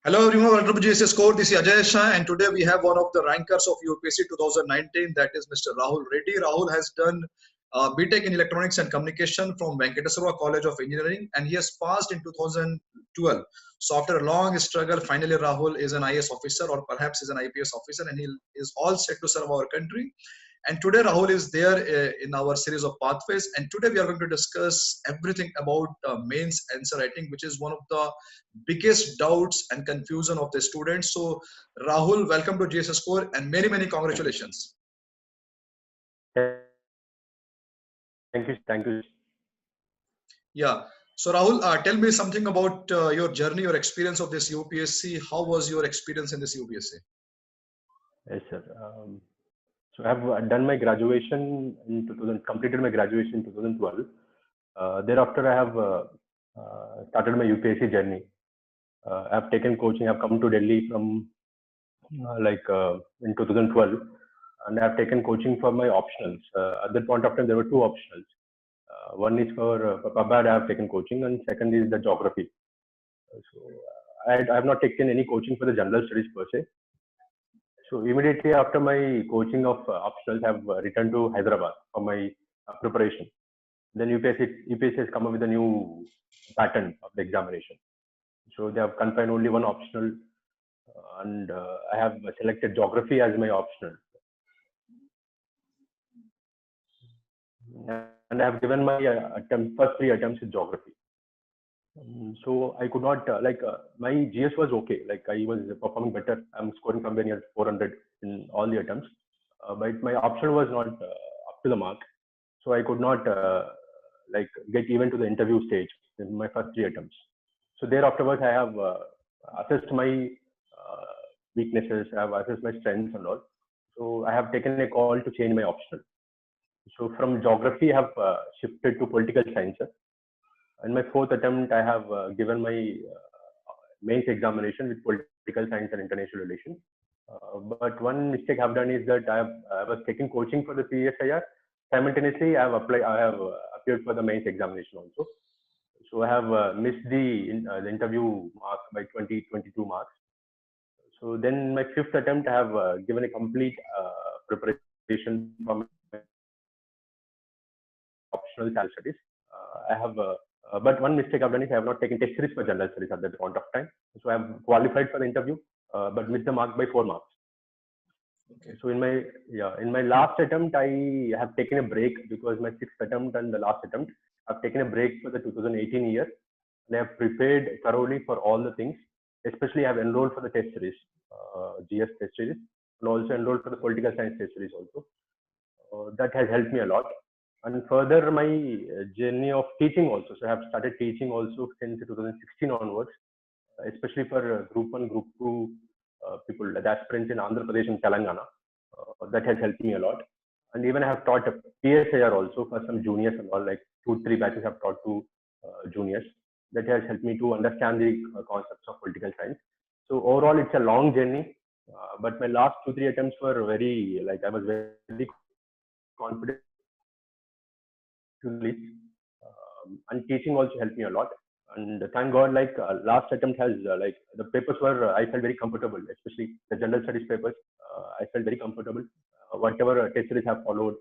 Hello everyone, welcome to GSS Score. This is Ajay Shah, and today we have one of the rankers of UPSC 2019, that is Mr. Rahul Reddy. Rahul has done BTech in Electronics and Communication from Venkateswara College of Engineering, and he has passed in 2012. So after a long struggle, finally Rahul is an IAS officer, or perhaps is an IPS officer, and he is all set to serve our country. And today Rahul is there in our series of pathways. And today we are going to discuss everything about mains answer writing, which is one of the biggest doubts and confusion of the students. So Rahul, welcome to GSS Score and many, many congratulations. Thank you. Yeah. So Rahul, tell me something about your journey, your experience of this UPSC. How was your experience in this UPSC? Yes, sir. So I have done my graduation in 2000, completed my graduation in 2012. Thereafter, I have started my UPSC journey. I have taken coaching. I have come to Delhi from in 2012, and I have taken coaching for my optionals. At that point of time, there were two optionals. One is for PubAd, I have taken coaching, and second is the geography. So I have not taken any coaching for the general studies per se. So immediately after my coaching of optionals, I have returned to Hyderabad for my preparation. Then UPSC has come up with a new pattern of the examination. So they have confined only one optional, and I have selected geography as my optional. And I have given my first three attempts in geography. So I could not my GS was okay. Like I was performing better. I'm scoring somewhere near 400 in all the attempts, but my option was not up to the mark. So I could not get even to the interview stage in my first three attempts. So there afterwards, I have assessed my weaknesses. I have assessed my strengths and all. So I have taken a call to change my optional. So from geography, I have shifted to political science. In my fourth attempt, I have given my mains examination with political science and international relations. But one mistake I've done is that I was taking coaching for the CSIR. Simultaneously, I have appeared for the mains examination also. So I have missed the interview mark by 22 marks. So then in my fifth attempt, I have given a complete preparation for my optional general studies. I have but one mistake I've done is I have not taken test series for general studies at that point of time. So I have qualified for the interview, but missed the mark by 4 marks. Okay. So in my last attempt, I have taken a break because my sixth attempt and the last attempt, I've taken a break for the 2018 year. And I have prepared thoroughly for all the things. Especially I have enrolled for the test series, GS test series, and also enrolled for the political science test series also. That has helped me a lot. And further, my journey of teaching also. So I have started teaching also since 2016 onwards, especially for Group 1, Group 2 people, the aspirants in Andhra Pradesh and Telangana. That has helped me a lot. And even I have taught PSIR also for some juniors and all, like 2-3 batches I have taught to juniors. That has helped me to understand the concepts of political science. So overall, it's a long journey. But my last 2-3 attempts were very, I was very confident. And teaching also helped me a lot, and thank God, last attempt has the papers were I felt very comfortable, especially the general studies papers. I felt very comfortable. Whatever test series have followed,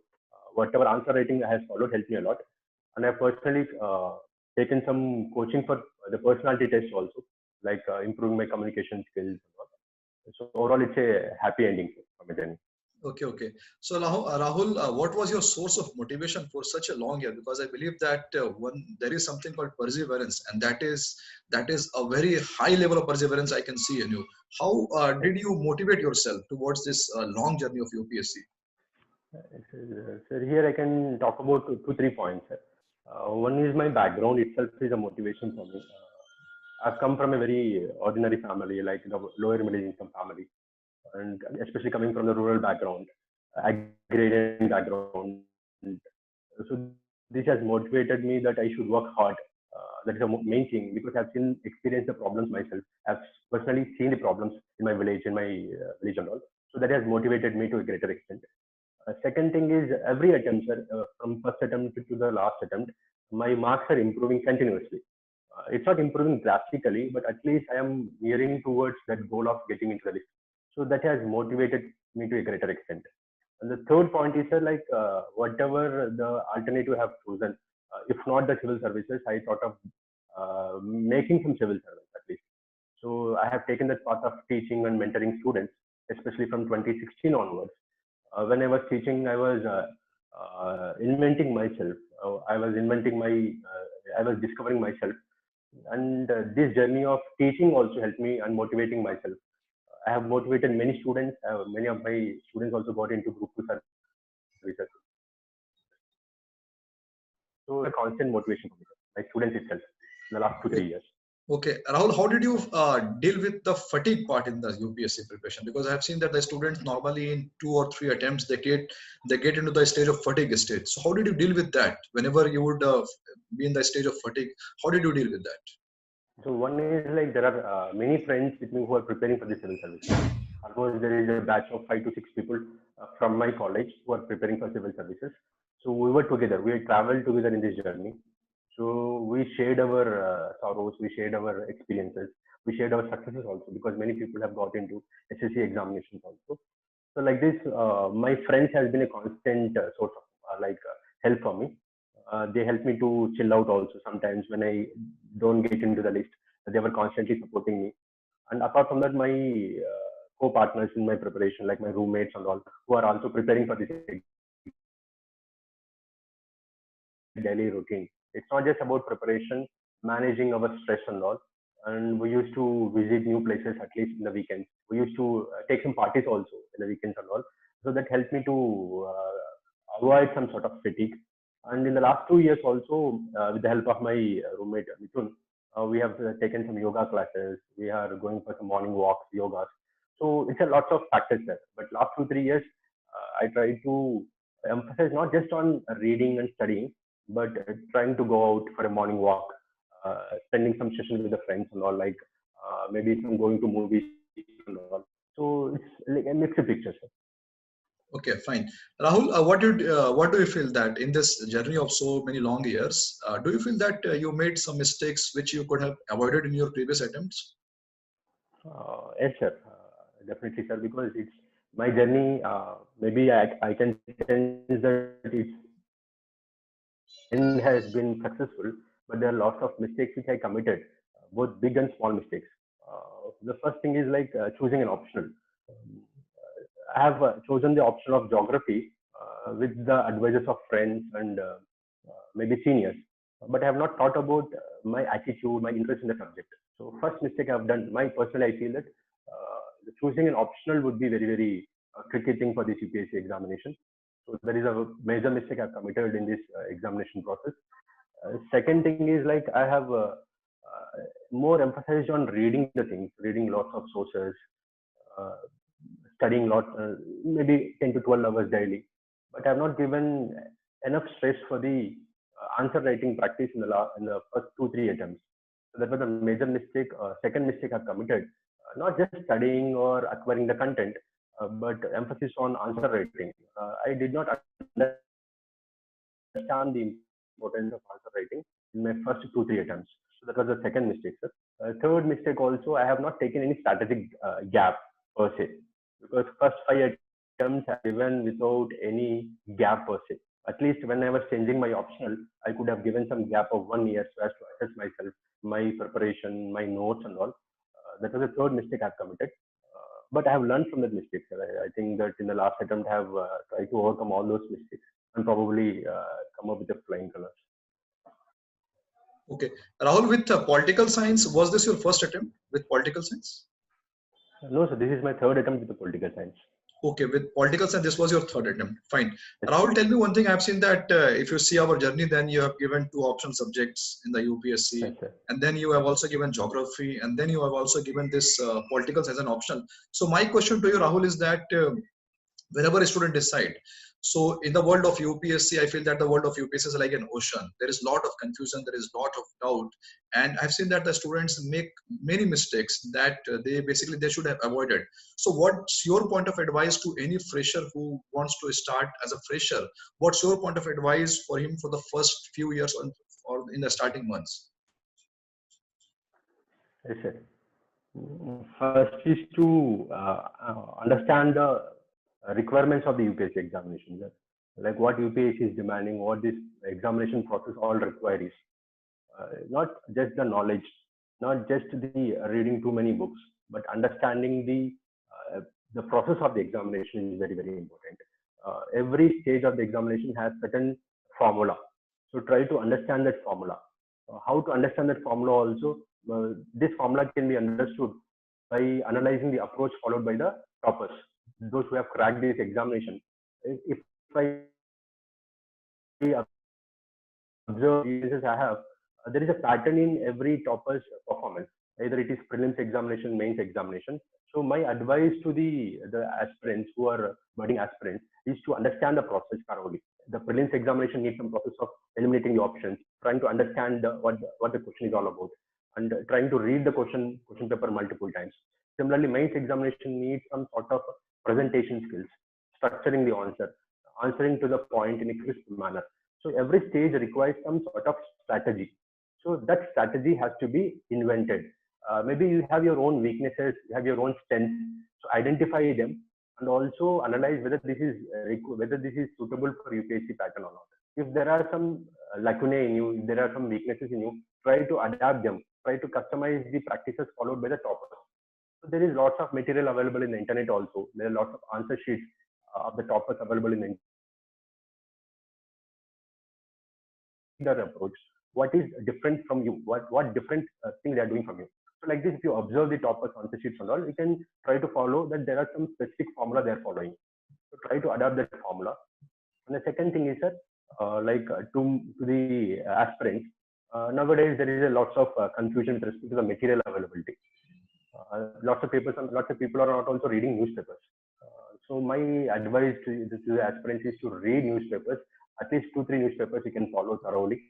whatever answer writing I has followed helped me a lot. And I personally taken some coaching for the personality test also, improving my communication skills. So overall, it's a happy ending for my journey. Okay. So Rahul, what was your source of motivation for such a long year? Because I believe that there is something called perseverance, and that is a very high level of perseverance I can see in you. How did you motivate yourself towards this long journey of UPSC? So here I can talk about 2-3 points. One is my background itself is a motivation for me. I've come from a very ordinary family, like the lower middle income family, and especially coming from the rural background, agrarian background. So this has motivated me that I should work hard. That is the main thing, because I've experienced the problems myself. I've personally seen the problems in my village, and all. So that has motivated me to a greater extent. Second thing is every attempt, from first attempt to the last attempt, my marks are improving continuously. It's not improving drastically, but at least I am nearing towards that goal of getting into the list. So that has motivated me to a greater extent. And the third point is that like whatever the alternative I have chosen, if not the civil services, I thought of making some civil service at least. So I have taken that path of teaching and mentoring students, especially from 2016 onwards. When I was teaching, I was inventing myself. I was discovering myself, and this journey of teaching also helped me and motivating myself. I have motivated many students. Many of my students also got into group 2 services. So a constant motivation for me, my students itself, in the last 2 3 years. Okay, Rahul, how did you deal with the fatigue part in the UPSC preparation? Because I have seen that the students normally in 2 or 3 attempts they get into the stage of fatigue stage. So how did you deal with that? Whenever you would be in the stage of fatigue, how did you deal with that? So one is like there are many friends with me who are preparing for the civil service. Almost there is a batch of 5 to 6 people from my college who are preparing for civil services. So we were together. We traveled together in this journey. So we shared our sorrows, we shared our experiences, we shared our successes also, because many people have got into SSC examinations also. So like this, my friends has been a constant source of help for me. They help me to chill out also sometimes when I don't get into the list. They were constantly supporting me. And apart from that, my co-partners in my preparation, like my roommates and all, who are also preparing for this daily routine. It's not just about preparation, managing our stress and all. And we used to visit new places at least in the weekends. We used to take some parties also in the weekends and all. So that helped me to avoid some sort of fatigue. And in the last 2 years also, with the help of my roommate Mithun, we have taken some yoga classes. We are going for some morning walks, yogas. So it's a lot of factors there. But last 2 3 years, I try to emphasize not just on reading and studying, but trying to go out for a morning walk, spending some sessions with the friends and all, like maybe some going to movies and all. So it's like a mixed picture, sir. Okay, fine. Rahul, what do you feel that in this journey of so many long years, do you feel that you made some mistakes which you could have avoided in your previous attempts? Yes, sir. Definitely, sir. Because it's my journey. Maybe I can sense that it's has been successful, but there are lots of mistakes which I committed, both big and small mistakes. The first thing is like choosing an optional. I have chosen the option of geography with the advices of friends and maybe seniors, but I have not thought about my attitude, my interest in the subject. So first mistake I've done, my personally I feel that choosing an optional would be very tricky thing for this UPSC examination. So there is a major mistake I've committed in this examination process. Second thing is like I have more emphasized on reading the things, reading lots of sources, uh, studying lot, maybe 10 to 12 hours daily. But I have not given enough stress for the answer writing practice in the first 2 3 attempts. So that was a major mistake. Second mistake I've committed, not just studying or acquiring the content, but emphasis on answer writing. I did not understand the importance of answer writing in my first 2 3 attempts. So that was the second mistake, sir. Third mistake also, I have not taken any strategic gap per se, because first 5 attempts are given without any gap per se. At least when I was changing my optional, I could have given some gap of 1 year so as to assess myself, my preparation, my notes and all. That was the third mistake I've committed. But I have learned from that mistake, sir. I think that in the last attempt, I have tried to overcome all those mistakes and probably come up with the flying colors. Okay, Rahul, with political science, was this your first attempt with political science? No, sir, this is my third attempt with the political science. Okay, with political science, this was your third attempt. Fine. Yes. Rahul, tell me one thing. I've seen that if you see our journey, then you have given 2 option subjects in the UPSC, Yes, and then you have also given geography, and then you have also given this political as an option. So my question to you, Rahul, is that whenever a student decide, so in the world of UPSC, I feel that the world of UPSC is like an ocean. There is a lot of confusion, there is a lot of doubt, and I've seen that the students make many mistakes that they should have avoided. So what's your point of advice to any fresher who wants to start as a fresher? What's your point of advice for him for the first few years or in the starting months? Yes, sir. First is to understand the requirements of the UPSC examination, sir. Like what UPSC is demanding, what this examination process all requires. Not just the knowledge, not just the reading too many books, but understanding the process of the examination is very, very important. Every stage of the examination has certain formula. So try to understand that formula. How to understand that formula also, this formula can be understood by analyzing the approach followed by the toppers, those who have cracked this examination. If I observe cases I have, there is a pattern in every topper's performance. Either it is prelims examination, mains examination. So my advice to the aspirants who are budding aspirants is to understand the process thoroughly. The prelims examination needs some process of eliminating the options, trying to understand what the question is all about, and trying to read the question paper multiple times. Similarly, mains examination needs some sort of presentation skills, structuring the answer, answering to the point in a crisp manner. So every stage requires some sort of strategy. So that strategy has to be invented. Maybe you have your own weaknesses, you have your own strengths. So identify them and also analyze whether this is suitable for UPSC pattern or not. If there are some lacunae in you, if there are some weaknesses in you, try to adapt them. Try to customize the practices followed by the toppers. So there is lots of material available in the internet also. There are lots of answer sheets of the toppers available in the approach. What is different from you? What different thing they are doing from you? So like this, if you observe the toppers answer sheets and all, you can try to follow that there are some specific formula they are following. So try to adapt that formula. And the second thing is that to the aspirants, nowadays there is a lots of confusion with respect to the material availability. Lots of people are not also reading newspapers. So my advice to the aspirants is to read newspapers, at least 2-3 newspapers you can follow thoroughly,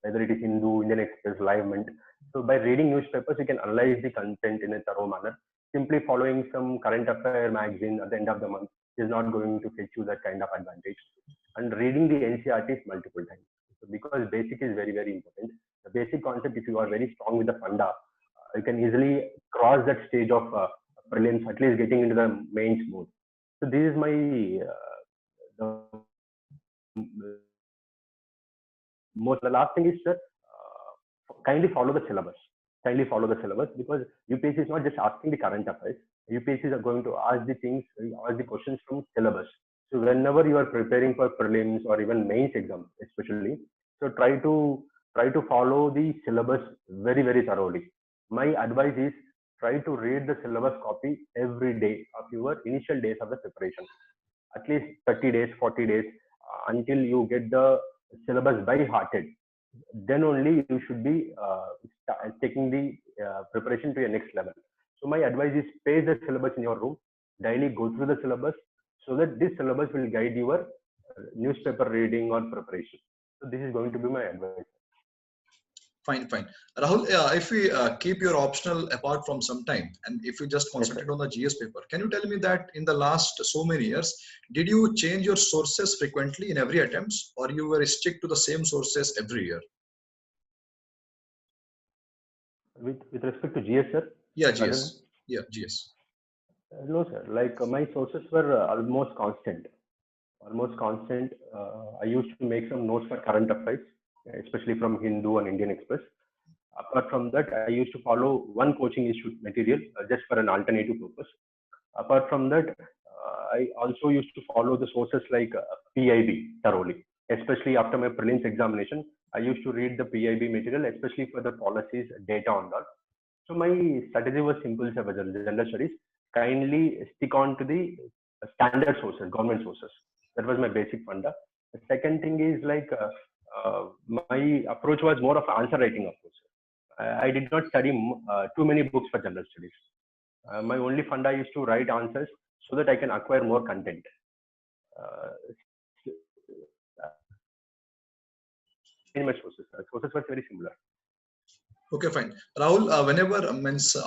whether it is Hindu, Indian Express, Live Mint. So by reading newspapers, you can analyze the content in a thorough manner. Simply following some current affair magazine at the end of the month is not going to fetch you that kind of advantage. And reading the NCERTs multiple times. So because basic is very, very important. The basic concept, if you are very strong with the funda, you can easily cross that stage of prelims, at least getting into the mains mode. So this is my the last thing is that kindly follow the syllabus. Kindly follow the syllabus, because UPSC is not just asking the current affairs. UPSC are going to ask the questions from syllabus. So whenever you are preparing for prelims or even mains exam, especially, so try to follow the syllabus very, very thoroughly. My advice is try to read the syllabus copy every day of your initial days of the preparation, at least 30 days, 40 days, until you get the syllabus by hearted. Then only you should be taking the preparation to your next level. So my advice is paste the syllabus in your room, daily go through the syllabus, so that this syllabus will guide your newspaper reading or preparation. So this is going to be my advice. Fine. Rahul, if we keep your optional apart from some time, and if you just concentrate on the GS paper, can you tell me that in the last so many years, did you change your sources frequently in every attempt, or you were stick to the same sources every year? With respect to GS, sir? Yeah, GS. Yeah, GS. No, sir. Like my sources were almost constant. I used to make some notes for current affairs, especially from Hindu and Indian Express. Apart from that, I used to follow one coaching institute material just for an alternative purpose. Apart from that, I also used to follow the sources like PIB thoroughly, especially after my prelims examination. I used to read the PIB material, especially for the policies, data on that. So my strategy was simple, sir, general studies. Kindly stick on to the standard sources, government sources. That was my basic funda. The second thing is like my approach was more of answer writing approach. I did not study too many books for general studies. My only funda is to write answers so that I can acquire more content. In my sources were very similar. Okay, fine. Rahul, whenever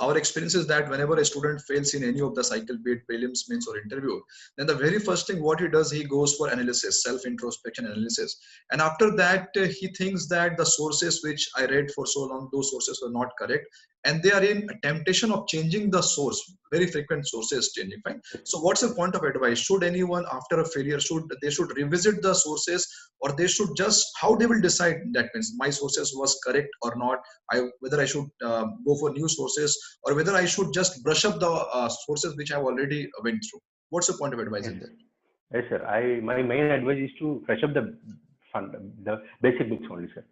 our experience is that whenever a student fails in any of the cycle, be it prelims, mains, or interview, then the very first thing what he does, he goes for analysis, self-introspection analysis. And after that, he thinks that the sources which I read for so long, those sources were not correct. and they are in a temptation of changing the source. Very frequent sources changing, fine. So what's the point of advice? Should anyone after a failure, should revisit the sources, or they should just, how they will decide that means my sources was correct or not, whether I should go for new sources, or whether I should just brush up the sources which I have already went through? What's the point of advice Yes, in that? yes, sir. My main advice is to fresh up the basic books only, sir.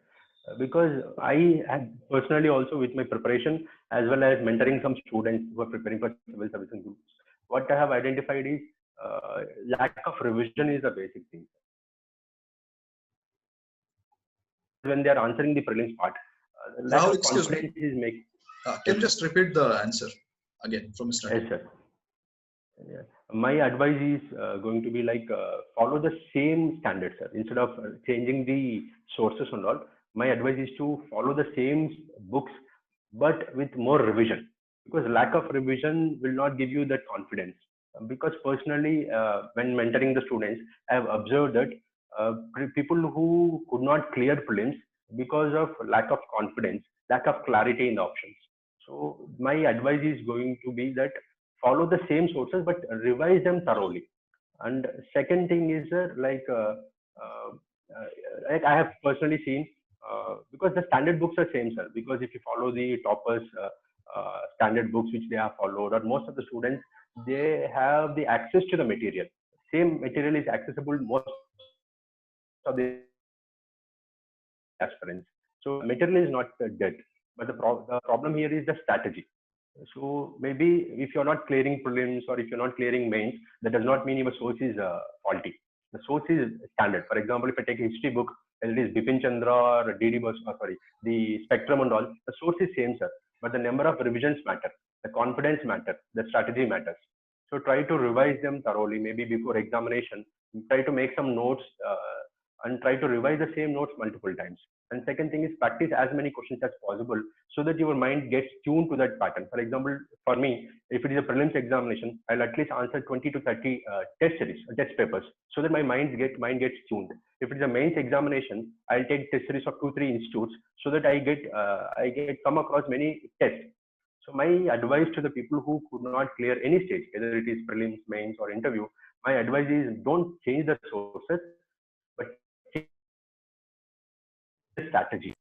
Because I had personally also with my preparation as well as mentoring some students who are preparing for civil services groups, what I have identified is lack of revision is a basic thing. When they are answering the prelims part, lack Rahul, of excuse me. confidence is make. Can Yes, you sir. just repeat the answer again from Yes, starting? sir. Yeah. My advice is going to be like follow the same standards, sir. Instead of changing the sources and all, my advice is to follow the same books, but with more revision. Because lack of revision will not give you that confidence. Because personally, when mentoring the students, I have observed that people who could not clear prelims because of lack of confidence, lack of clarity in the options. So my advice is going to be that follow the same sources but revise them thoroughly. And second thing is uh, uh, like I have personally seen because the standard books are same, sir. Because if you follow the toppers standard books which they have followed, or most of the students, they have the access to the material. Same material is accessible most of the aspirants. So material is not dead, but the problem here is the strategy. So maybe if you're not clearing prelims or if you're not clearing mains, that does not mean your source is faulty. The source is standard. For example, if I take a history book, whether it is Bipin Chandra or DD Bose, sorry, the spectrum and all, the source is same, sir. But the number of revisions matter, the confidence matters, the strategy matters. So try to revise them thoroughly, maybe before examination. Try to make some notes and try to revise the same notes multiple times. And second thing is practice as many questions as possible so that your mind gets tuned to that pattern. For example, for me, if it is a prelims examination, I'll at least answer 20 to 30 test series, test papers, so that my mind gets tuned. If it is a mains examination, I'll take test series of 2-3 institutes so that I get come across many tests. So my advice to the people who could not clear any stage, whether it is prelims, mains, or interview, my advice is don't change the sources, but strategy.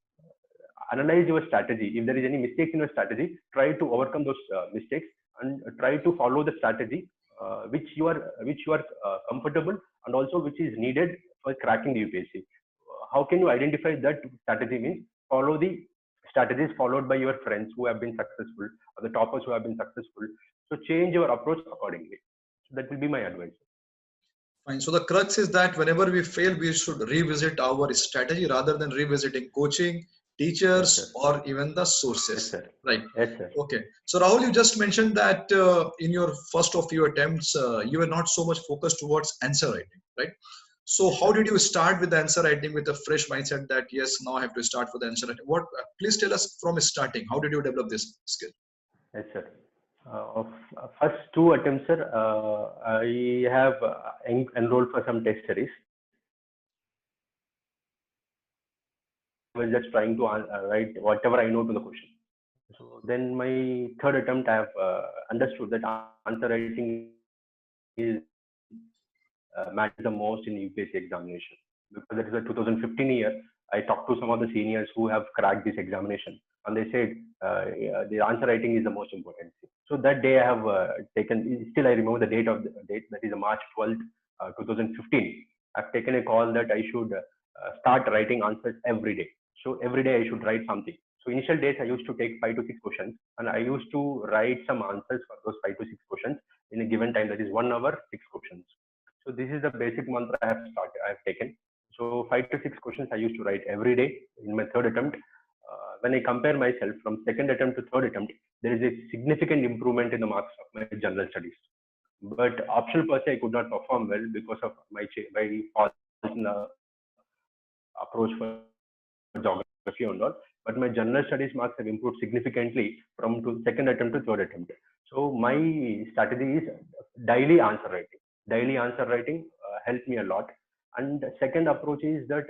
Analyze your strategy. If there is any mistakes in your strategy, try to overcome those mistakes and try to follow the strategy which you are comfortable and also which is needed for cracking the UPSC. How can you identify that strategy? Means follow the strategies followed by your friends who have been successful or the toppers who have been successful. So change your approach accordingly. So that will be my advice. Fine. So the crux is that whenever we fail, we should revisit our strategy rather than revisiting coaching, Yes, teachers, sir. or even the Yes, sources. sir. Right. Yes, sir. Okay. So Rahul, you just mentioned that in your first of few attempts, you were not so much focused towards answer writing, right? So Yes, how sir. did you start with the answer writing with a fresh mindset that yes, now I have to start with the answer writing? What? Please tell us from starting. How did you develop this skill? Yes, sir. Of first two attempts, sir, I have enrolled for some test series. I was just trying to write whatever I know to the question. So then my third attempt, I have understood that answer writing is matters the most in UPSC examination because that is a 2015 year. I talked to some of the seniors who have cracked this examination, and they said the answer writing is the most important thing. So that day I have taken. Still, I remember the date of the date. That is March 12th, 2015. I've taken a call that I should start writing answers every day. So every day I should write something. So initial days I used to take 5 to 6 questions, and I used to write some answers for those 5 to 6 questions in a given time. That is 1 hour, 6 questions. So this is the basic mantra I have taken. So 5 to 6 questions I used to write every day in my third attempt. When I compare myself from second attempt to third attempt, there is a significant improvement in the marks of my general studies. But optional per se I could not perform well because of my fault in the approach for geography and all. But my general studies marks have improved significantly from second attempt to third attempt. So my strategy is daily answer writing. Daily answer writing helped me a lot. And second approach is that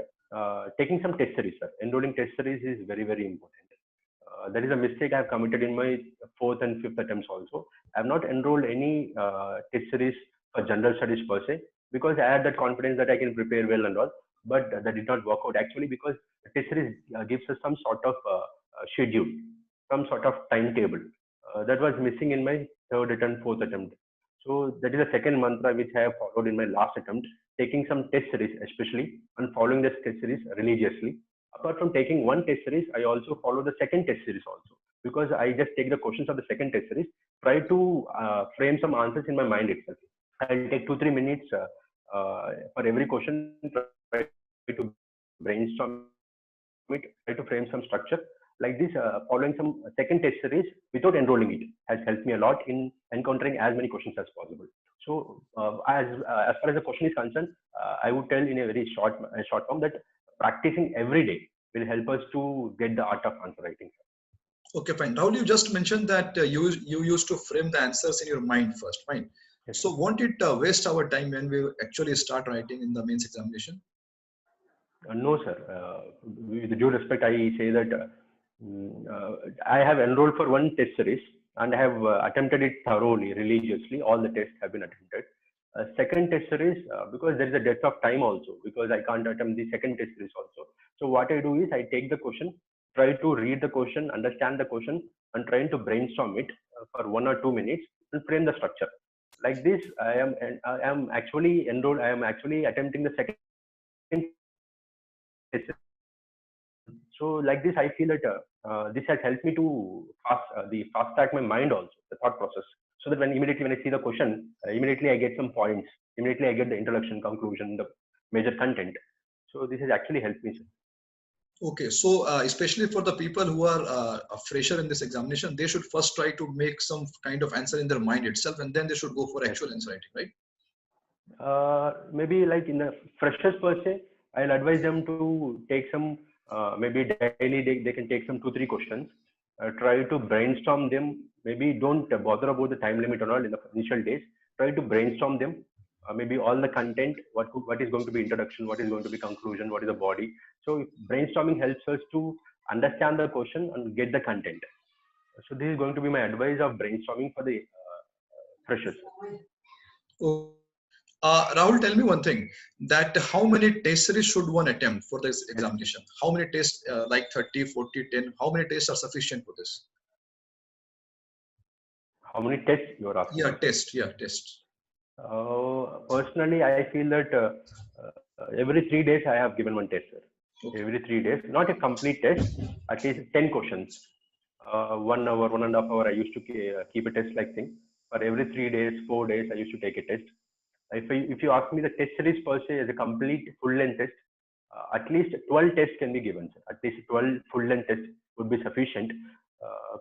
taking some test series. Sir. Enrolling test series is very, very important. That is a mistake I have committed in my fourth and fifth attempts also. I have not enrolled any test series for general studies per se, because I had that confidence that I can prepare well and all, but that did not work out actually, because test series gives us some sort of schedule, some sort of timetable. That was missing in my third attempt, fourth attempt. So that is the second mantra which I have followed in my last attempt, taking some test series especially, and following this test series religiously. Apart from taking one test series, I also follow the second test series also, because I just take the questions of the second test series, try to frame some answers in my mind itself. I'll take 2-3 minutes for every question, try to brainstorm it, try to frame some structure. Like this, following some second test series without enrolling it has helped me a lot in encountering as many questions as possible. So, as far as the question is concerned, I would tell in a very short form that practicing every day will help us to get the art of answer writing. Okay, fine. Rahul, you just mentioned that you used to frame the answers in your mind first. Fine. Yes, so won't it waste our time when we actually start writing in the mains examination? No, sir. With due respect, I say that I have enrolled for one test series and I have attempted it thoroughly, religiously. All the tests have been attempted. Second test series, because there is a depth of time also, because I can't attempt the second test series also. So what I do is I take the question, try to read the question, understand the question, and trying to brainstorm it for 1 or 2 minutes and frame the structure. Like this, I am actually enrolled. I am actually attempting the second test. So like this, I feel that this has helped me to fast track my mind also, the thought process. So that immediately when I see the question, immediately I get some points. Immediately I get the introduction, conclusion, the major content. So this has actually helped me, sir. Okay, so especially for the people who are a fresher in this examination, they should first try to make some kind of answer in their mind itself, and then they should go for actual answer writing, right? Maybe like in the freshers per se, I'll advise them to take some, maybe daily they can take some 2-3 questions, try to brainstorm them. Maybe don't bother about the time limit or all in the initial days. Try to brainstorm them. Maybe all the content, what is going to be introduction, what is going to be conclusion, what is the body. So brainstorming helps us to understand the question and get the content. So this is going to be my advice of brainstorming for the freshers. Rahul, tell me one thing, that how many test series should one attempt for this examination? How many tests, like 30, 40, 10, how many tests are sufficient for this? How many tests you are asking? Yeah, test. Personally, I feel that every 3 days I have given one test, sir. Okay. Every 3 days, not a complete test, at least 10 questions. 1 hour, 1.5 hours, I used to keep a test like thing. For every 3 days, 4 days, I used to take a test. If you ask me the test series per se as a complete full-length test, at least 12 tests can be given, sir. At least 12 full-length tests would be sufficient.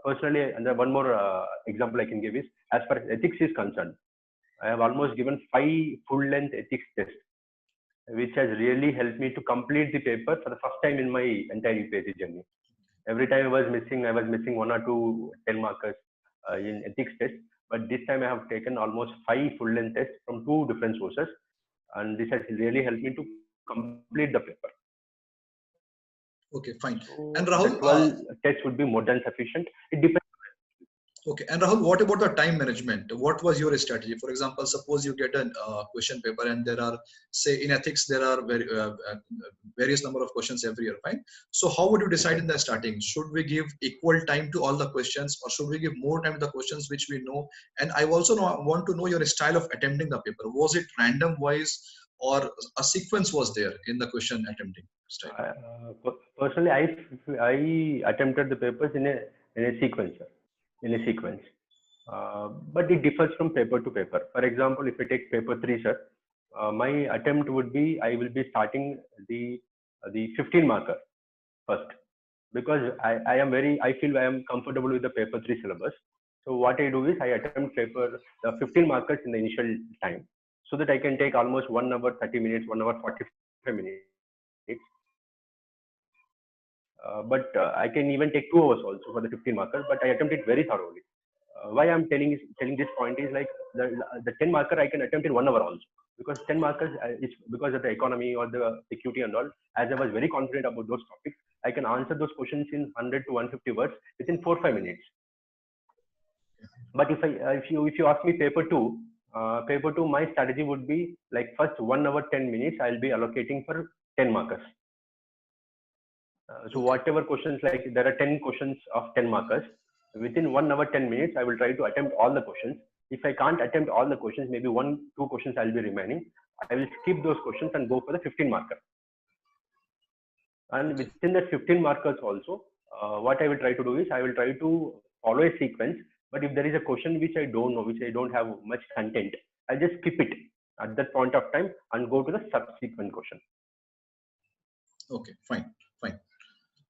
Personally, and one more example I can give is, as far as ethics is concerned, I have almost given 5 full-length ethics tests, which has really helped me to complete the paper for the first time in my entire UPSC journey. Every time I was missing 1 or 2 10 markers in ethics test, but this time I have taken almost 5 full-length tests from 2 different sources, and this has really helped me to complete the paper. Okay, fine. So and Rahul, 12 tests would be more than sufficient. It depends. Okay, and Rahul, what about the time management? What was your strategy? For example, suppose you get a question paper and there are, say in ethics, there are various number of questions every year, fine? So how would you decide in the starting? Should we give equal time to all the questions, or should we give more time to the questions which we know? And I also want to know your style of attempting the paper. Was it random wise, or a sequence was there in the question attempting style? Personally, I attempted the papers in a sequence, sir. In a sequence. But it differs from paper to paper. For example, if I take paper 3, sir, my attempt would be, I will be starting the 15 marker first, because I feel I am comfortable with the paper 3 syllabus. So what I do is I attempt the 15 markers in the initial time, so that I can take almost 1 hour 30 minutes, 1 hour 45 minutes. But I can even take 2 hours also for the 15 marker, but I attempt it very thoroughly. Why I'm telling this point is, like the 10 marker I can attempt in 1 hour also, because 10 markers is because of the economy or the security and all. As I was very confident about those topics, I can answer those questions in 100 to 150 words within 4-5 minutes. But if you ask me paper two, my strategy would be like first 1 hour 10 minutes I'll be allocating for 10 markers. So whatever questions, like there are 10 questions of 10 markers, within 1 hour 10 minutes I will try to attempt all the questions. If I can't attempt all the questions, maybe 1-2 questions I'll be remaining. I will skip those questions and go for the 15 marker. And within the 15 markers also, what I will try to do is I will try to follow a sequence. But if there is a question which I don't know, which I don't have much content, I'll just skip it at that point of time and go to the subsequent question. Okay, fine.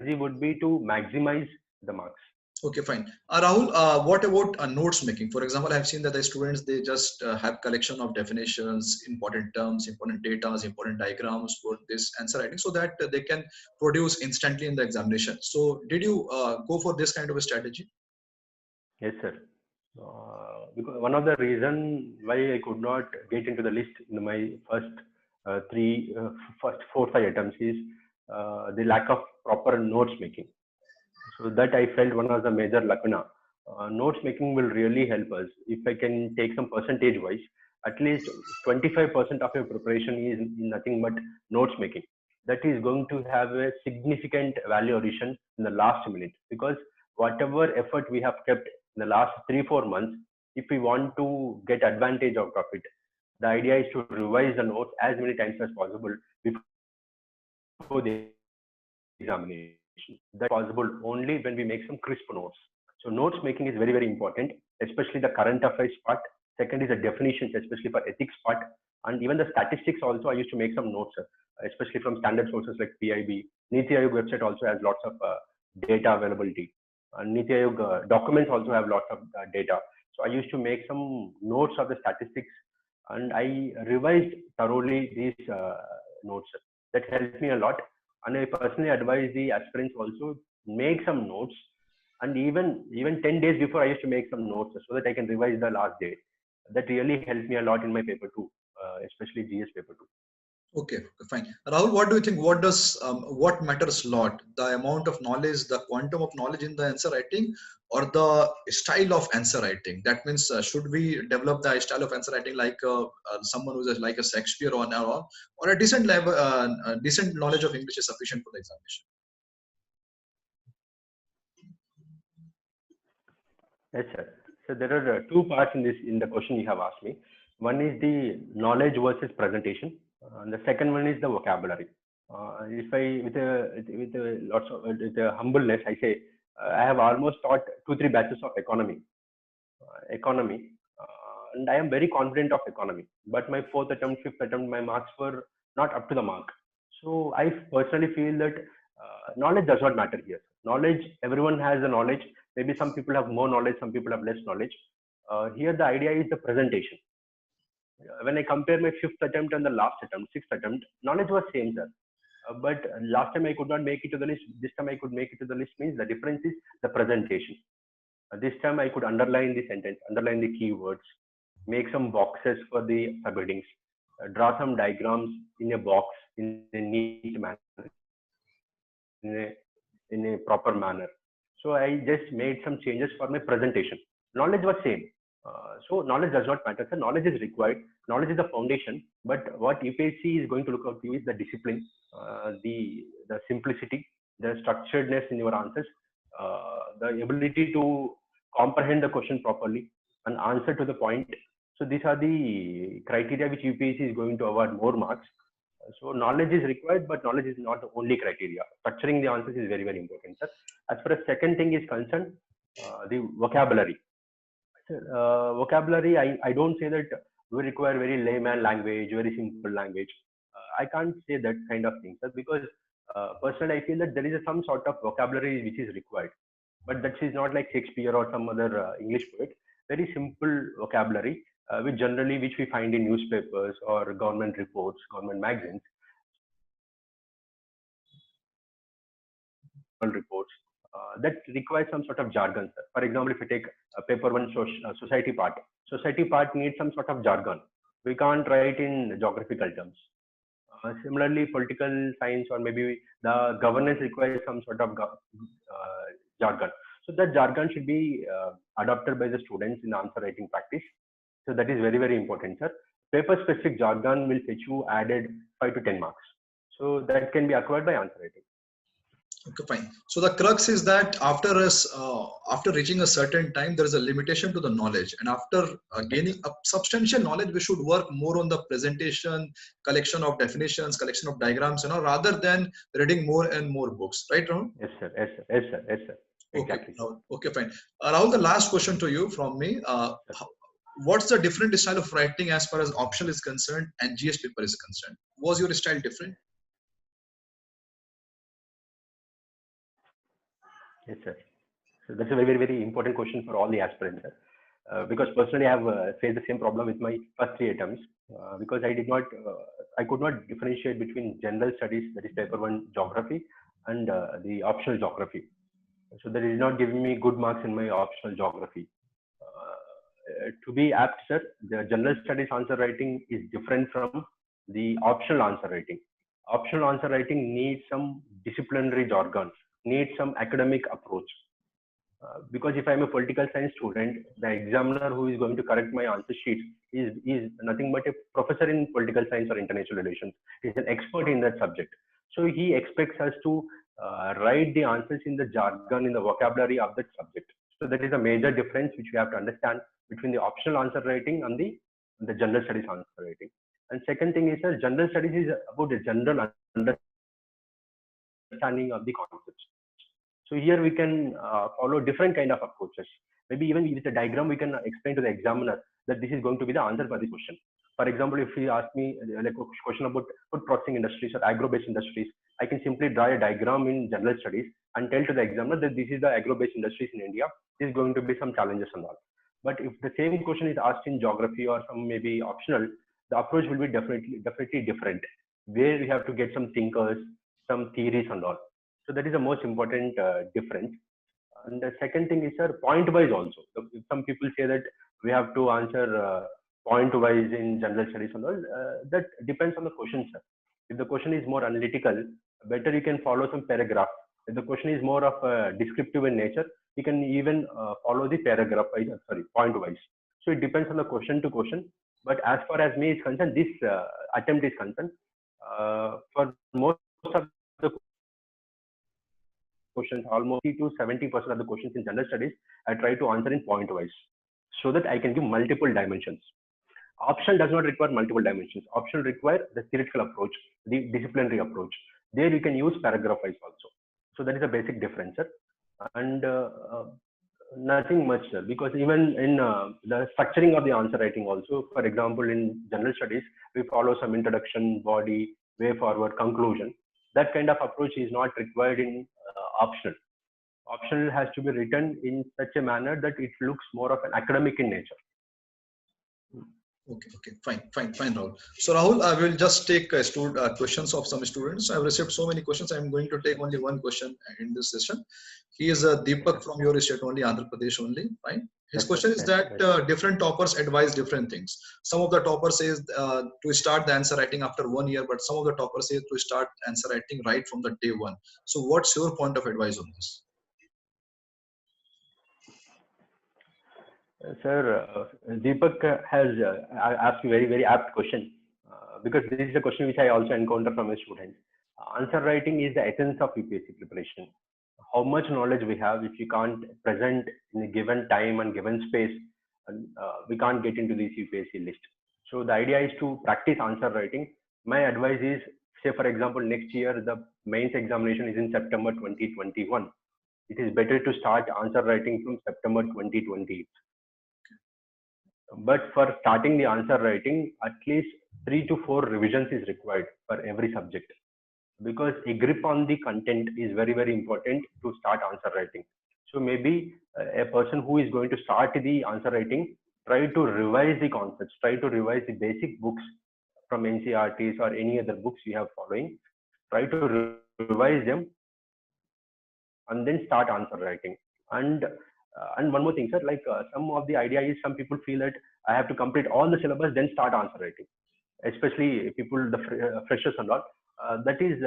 It would be to maximize the marks. Okay, fine. Rahul, what about notes making? For example, I've seen that the students, they just have collection of definitions, important terms, important data, important diagrams for this answer writing, so that they can produce instantly in the examination. So did you go for this kind of a strategy? Yes, sir. Because one of the reasons why I could not get into the list in my first 4-5 attempts is the lack of proper notes making. So that I felt one of the major lacuna. Notes making will really help us. If I can take some percentage wise, at least 25% of your preparation is nothing but notes making. That is going to have a significant value addition in the last minute, because whatever effort we have kept in the last 3-4 months, if we want to get advantage out of it, the idea is to revise the notes as many times as possible before the examination. That's possible only when we make some crisp notes. So notes making is very, very important, especially the current affairs part. Second is the definitions, especially for ethics part, and even the statistics also. I used to make some notes, especially from standard sources like PIB. Niti Aayog website also has lots of data availability. Niti Aayog documents also have lots of data. So I used to make some notes of the statistics, and I revised thoroughly these notes. That helped me a lot. And I personally advise the aspirants also make some notes, and even 10 days before I used to make some notes so that I can revise the last day. That really helped me a lot in my paper 2, especially GS paper 2. Okay, fine. Rahul, what do you think? What matters a lot? The amount of knowledge, the quantum of knowledge in the answer writing, or the style of answer writing? That means, should we develop the style of answer writing like someone who's like a Shakespeare or a decent level, decent knowledge of English is sufficient for the examination? Yes, sir. So there are 2 parts in the question you have asked me. One is the knowledge versus presentation, and the second one is the vocabulary. If I, with a humbleness, I say I have almost taught 2-3 batches of economy, and I am very confident of economy. But my 4th attempt, 5th attempt, my marks were not up to the mark. So I personally feel that knowledge does not matter here. Knowledge, everyone has the knowledge. Maybe some people have more knowledge, some people have less knowledge. Here the idea is the presentation. When I compare my 5th attempt and the last attempt, 6th attempt, knowledge was same, sir. But last time I could not make it to the list. This time I could make it to the list, means the difference is the presentation. This time I could underline the sentence, underline the keywords, make some boxes for the subheadings, draw some diagrams in a box in a neat manner, in a proper manner. So I just made some changes for my presentation. Knowledge was same. So knowledge does not matter. So knowledge is required. Knowledge is the foundation. But what UPSC is going to look out to is the discipline, the simplicity, the structuredness in your answers, the ability to comprehend the question properly and answer to the point. So these are the criteria which UPSC is going to award more marks. So knowledge is required, but knowledge is not the only criteria. Structuring the answers is very, very important, sir. As far as second thing is concerned, the vocabulary. Vocabulary, I don't say that we require very layman language, very simple language. I can't say that kind of thing, sir, because personally I feel that there is some sort of vocabulary which is required, but that is not like Shakespeare or some other English poet. Very simple vocabulary, which we find in newspapers or government reports, government magazines, reports. That requires some sort of jargon, sir. For example, if you take a paper 1 society part needs some sort of jargon. We can't write in geographical terms. Similarly, political science or maybe the governance requires some sort of jargon. So that jargon should be adopted by the students in answer writing practice. So that is very, very important, sir. Paper specific jargon will fetch you added 5 to 10 marks. So that can be acquired by answer writing. Okay, fine. So the crux is that after reaching a certain time, there is a limitation to the knowledge, and after gaining a substantial knowledge, we should work more on the presentation, collection of definitions, collection of diagrams, rather than reading more and more books. Right, Rahul? Yes, sir. Yes, sir. Yes, sir. Yes, sir. Exactly. Okay, okay, fine. Rahul, the last question to you from me. What's the different style of writing as far as optional is concerned and GS paper is concerned? Was your style different? Yes, sir. So that's a very, very, very important question for all the aspirants, sir. Because personally, I have faced the same problem with my first 3 attempts because I could not differentiate between general studies, that is paper 1 geography, and the optional geography. So that is not giving me good marks in my optional geography. To be apt, sir, the general studies answer writing is different from the optional answer writing. Optional answer writing needs some disciplinary jargon, needs some academic approach. Because if I'm a political science student, the examiner who is going to correct my answer sheet is nothing but a professor in political science or international relations. He's an expert in that subject. So he expects us to write the answers in the jargon, in the vocabulary of that subject. So that is a major difference which we have to understand between the optional answer writing and the general studies answer writing. And second thing is that general studies is about the general understanding of the concepts. So here we can follow different kind of approaches. Maybe even with a diagram, we can explain to the examiner that this is going to be the answer for this question. For example, if he asks me like a question about food processing industries or agro-based industries, I can simply draw a diagram in general studies and tell to the examiner that this is the agro-based industries in India. This is going to be some challenges and all. But if the same question is asked in geography or some maybe optional, the approach will be definitely different, where we have to get some thinkers, some theories and all. So that is the most important difference. And the second thing is, sir, point wise also. Some people say that we have to answer point wise in general studies and all. That depends on the question, sir. If the question is more analytical, better you can follow some paragraph. If the question is more of descriptive in nature, you can even follow the paragraph wise, point wise. So it depends on the question to question. But as far as me is concerned, this attempt is concerned, for most of the questions, almost 50 to 70% of the questions in general studies, I try to answer in point wise so that I can give multiple dimensions. Optional does not require multiple dimensions. Optional require the theoretical approach, the disciplinary approach. There you can use paragraph wise also. So that is a basic difference, sir. And nothing much, sir, because even in the structuring of the answer writing also, for example, in general studies, we follow some introduction, body, way forward, conclusion. That kind of approach is not required in optional. Optional has to be written in such a manner that it looks more of an academic in nature. Okay, fine, Rahul. So Rahul, I will just take questions of some students. I've received so many questions. I'm going to take only one question in this session. He is Deepak from your state only, Andhra Pradesh only, fine. His question is that different toppers advise different things. Some of the toppers says to start the answer writing after 1 year, but some of the toppers say to start answer writing right from the day one. So what's your point of advice on this? Sir, Deepak has asked a very, very apt question because this is a question which I also encounter from a student. Answer writing is the essence of UPSC preparation. How much knowledge we have, if you can't present in a given time and given space, we can't get into this UPSC list. So the idea is to practice answer writing. My advice is, say for example, next year the mains examination is in September 2021. It is better to start answer writing from September 2020. But for starting the answer writing, at least 3 to 4 revisions is required for every subject, because a grip on the content is very, very important to start answer writing. So maybe a person who is going to start the answer writing, try to revise the concepts, try to revise the basic books from NCRTs or any other books you have following, try to revise them and then start answer writing. And one more thing, sir, like some of the idea is some people feel that I have to complete all the syllabus, then start answer writing. especially people, the freshers and all. That is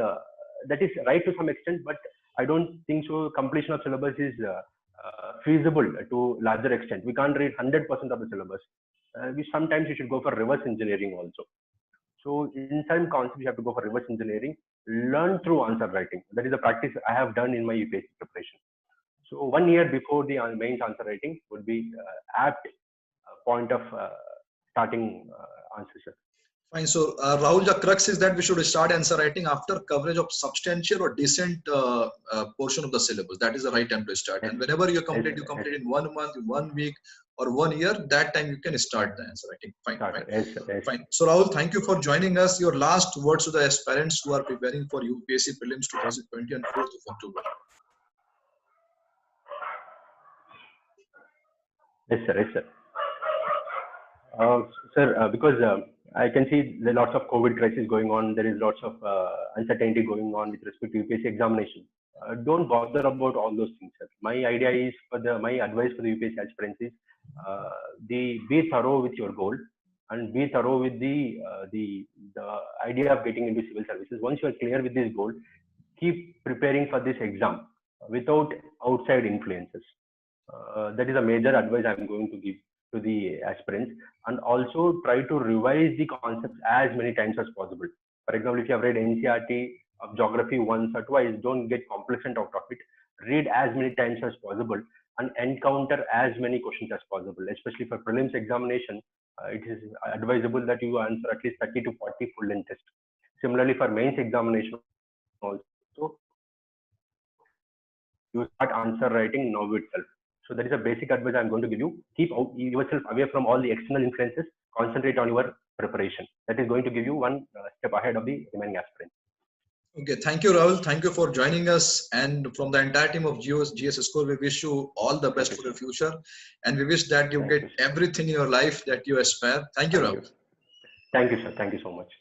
right to some extent, but I don't think so. Completion of syllabus is feasible to larger extent. We can't read 100% of the syllabus. Sometimes you should go for reverse engineering also. So in some concepts, you have to go for reverse engineering, learn through answer writing. That is a practice I have done in my UPSC preparation. So 1 year before the mains answer writing would be apt point of starting answer. Fine. So Rahul, the crux is that we should start answer writing after coverage of substantial or decent portion of the syllabus. That is the right time to start. Yes. And whenever you complete in 1 month, in 1 week, or 1 year, that time you can start the answer writing. Fine. Fine. Yes. Fine. So Rahul, thank you for joining us. Your last words to the aspirants who are preparing for UPSC prelims 2020 and 4th of October. Yes, sir. Sir, because I can see there are lots of COVID crisis going on. There is lots of uncertainty going on with respect to UPSC examination. Don't bother about all those things, sir. My idea is my advice for the UPSC aspirants is be thorough with your goal and be thorough with the idea of getting into civil services. Once you are clear with this goal, keep preparing for this exam without outside influences. That is a major advice I'm going to give to the aspirants, and also try to revise the concepts as many times as possible. For example, if you have read NCERT of geography once or twice, don't get complacent out of it. Read as many times as possible and encounter as many questions as possible. Especially for prelims examination, it is advisable that you answer at least 30 to 40 full length tests. Similarly, for mains examination also, you start answer writing now itself. So that is a basic advice I'm going to give you. Keep yourself away from all the external influences. Concentrate on your preparation. That is going to give you one step ahead of the remaining aspirants. Okay, thank you, Rahul. Thank you for joining us. And from the entire team of GS Score, we wish you all the best for your future. And we wish that you get everything in your life that you aspire. Thank you, Rahul. Thank you, sir. Thank you so much.